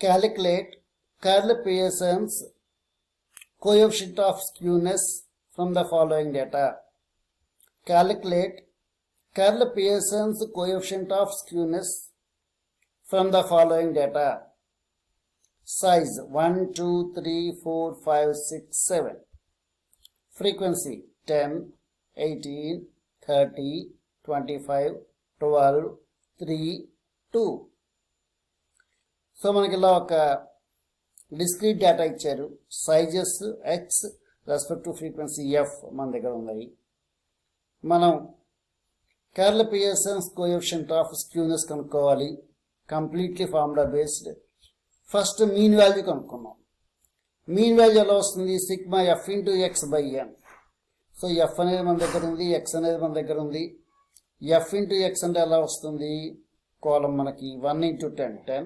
Calculate Karl Pearson's coefficient of skewness from the following data. Calculate Karl Pearson's coefficient of skewness from the following data. Size 1, 2, 3, 4, 5, 6, 7. Frequency 10, 18, 30, 25, 12, 3, 2. So మనకి ఇలా ఒక discrete data ఇచ్చారు. Sizes x respect to frequency f మన దగ్గర ఉన్నాయి. మనం Karl Pearson's coefficient of skewness కనుక్కోవాలి. Completely formula based. First mean value కనుక్కున్నాం. మీన్ వాల్యూ ఎలా వస్తుంది? Sigma F into X by n. So f అనేది మన దగ్గర ఉంది, ఎక్స్ అనేది మన దగ్గర ఉంది. ఎఫ్ ఇంటూ ఎక్స్ అంటే ఎలా వస్తుంది? కాలం మనకి 1 into 10 10,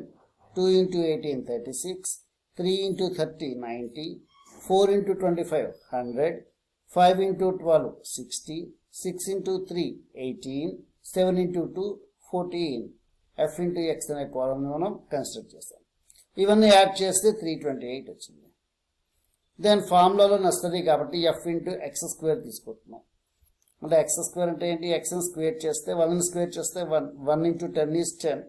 2 into 18 36, 3 into 30 90, 4 into 25 100, 5 into 12 60, 6 into 3 18, 7 into 2 14. F into X అనే కాలంని మనం కన్సిడర్ చేస్తాం. ఇవన్నీ యాడ్ చేస్తే 328 వచ్చింది. దెన్ ఫార్ములాలో నస్తుంది కాబట్టి ఎఫ్ ఇంటూ ఎక్స్ స్క్వేర్ తీసుకుంటున్నాం. అంటే ఎక్స్ స్క్వేర్ అంటే ఏంటి? ఎక్స్ని స్క్వేర్ చేస్తే 1 స్క్వేర్ చేస్తే 1 ఇంటూ 10 ఈజ్ 10,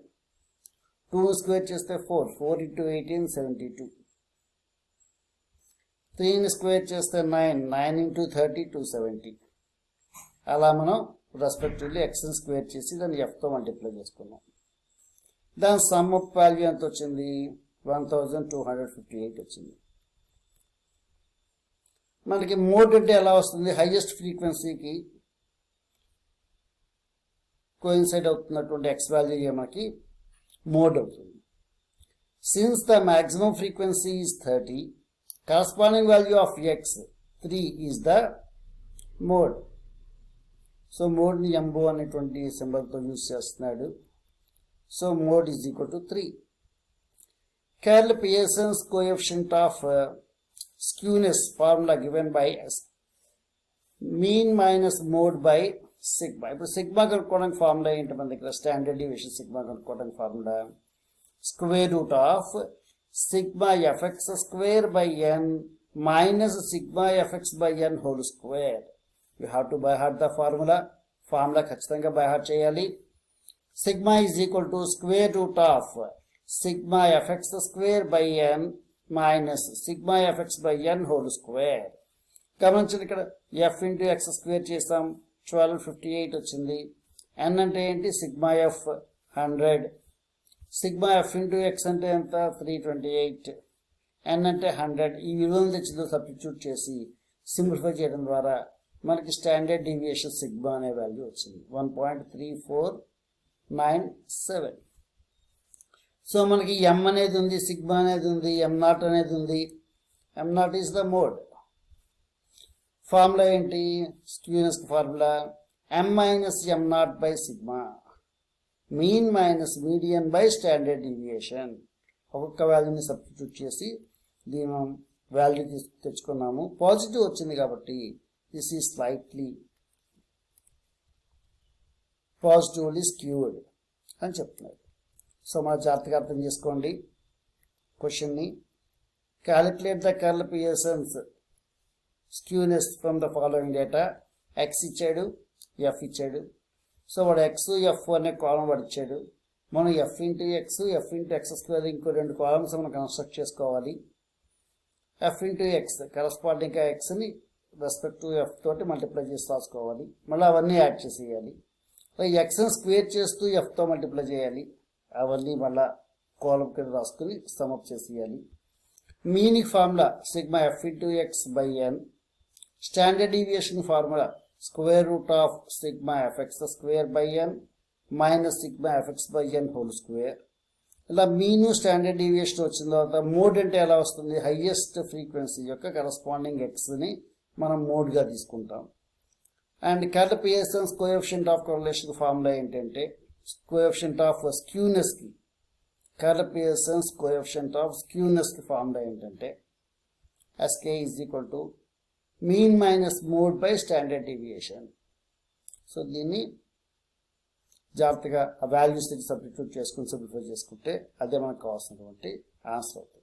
2 స్క్వేర్ చేస్తే 4, 4 ఇంటూ 18 72, 3 స్క్వేర్ చేస్తే 9, 9 ఇంటూ 30 270. అలా మనం రెస్పెక్టివ్లీ ఎక్స్ని స్క్వేర్ చేసి దాన్ని ఎఫ్తో మల్టిప్లై చేసుకున్నాం. దాని సమ్ ఆఫ్ వాల్యూ ఎంత వచ్చింది? 1258 వచ్చింది. మనకి మోడ్ అంటే ఎలా వస్తుంది? హైయెస్ట్ ఫ్రీక్వెన్సీకి కోయిన్సైడ్ అవుతున్నటువంటి ఎక్స్ వాల్యూ మనకి మోడ్ అవుతుంది. Since the maximum frequency is 30, corresponding value of x 3 is the mode. So మోడ్ని ఎంబో అనేటువంటి సింబల్తో యూజ్ చేస్తున్నాడు. So mode is equal to 3. Karl Pearson's coefficient of skewness formula given by mean minus mode by sigma. ఇప్పుడు sigma కనుక్కోవడానికి formula ఏంటి? మన దగ్గర స్టాండర్డ్ డివియేషన్ సిగ్మా కనుక్కోవడానికి formula square root of sigma FX square by N minus sigma FX by N whole square. You have to by heart the formula. Formula ఖచ్చితంగా by heart చేయాలి. Sigma is equal to square root of sigma FX square by N minus sigma FX by N whole square. గమనించండి, ఇక్కడ F into x square చేస్తాం, 1258 వచ్చింది. ఎన్ అంటే ఏంటి? Sigma F 100. Sigma F into X అంటే ఎంత? 328. ఎన్ అంటే 100. ఈ విలువను తెచ్చిందో సబ్స్టిట్యూట్ చేసి సింప్లిఫై చేయడం ద్వారా మనకి స్టాండర్డ్ డీవియేషన్ సిగ్మా అనే వాల్యూ వచ్చింది 1.3497. సో మనకి ఎం అనేది ఉంది, సిగ్మా అనేది ఉంది, ఎం నాట్ అనేది ఉంది. M naught is the mode. Formula ఏంటి? Skewness formula M minus M naught by sigma, mean minus median by standard deviation. ఒక్కొక్క వాల్యూని సబ్స్టిట్యూట్ చేసి దీని వాల్యూ తెచ్చుకున్నాము. పాజిటివ్ వచ్చింది కాబట్టి this is slightly positively skewed అని చెప్తున్నారు. సో మన జాగ్రత్తగా అర్థం చేసుకోండి క్వశ్చన్ని. Calculate the Karl Pearson's skewness from the following data. X ఇచ్చాడు, ఎఫ్ ఇచ్చాడు. సో వాడు ఎక్స్ ఎఫ్ అనే కాలం వాడు ఇచ్చాడు. మనం f into x, f into x square ఇంకో 2 కాలమ్స్ మనం కన్స్ట్రక్ట్ చేసుకోవాలి. ఎఫ్ ఇంటూ ఎక్స్ కరస్పాండింగ్గా ఎక్స్ని రెస్పెక్ట్ టు ఎఫ్ తోటి మల్టిప్లై చేసి రాసుకోవాలి. మళ్ళీ అవన్నీ యాడ్ చేసేయాలి. ఎక్స్ని స్క్వేర్ చేస్తూ ఎఫ్తో మల్టిప్లై చేయాలి. అవన్నీ మళ్ళా కాలం కింద రాసుకుని సమప్ చేసేయాలి. Meaning formula sigma F into X by N. Standard deviation formula square root of sigma FX square by N minus sigma FX by N whole square. ఇలా మీను స్టాండర్డ్ డీవియేషన్ వచ్చిన తర్వాత mode అంటే ఎలా వస్తుంది? Highest frequency యొక్క corresponding ఎక్స్ని మనం మోడ్గా తీసుకుంటాం. And Karl Pearson's coefficient of correlation formula ఏంటంటే కోఎఫిషియంట్ ఆఫ్ స్క్యూనెస్కి, కర్ల్ పియర్సన్స్ కోఎఫిషియంట్ ఆఫ్ స్క్యూనెస్కి ఫార్ములా ఏంటంటే S K is equal to mean minus mode by standard deviation. So దీన్ని జాగ్రత్తగా ఆ వాల్యూస్ సబ్స్టిట్యూట్ చేసుకుని సింప్లిఫై చేసుకుంటే అదే మనకు కావాల్సినటువంటి ఆన్సర్ అవుతుంది.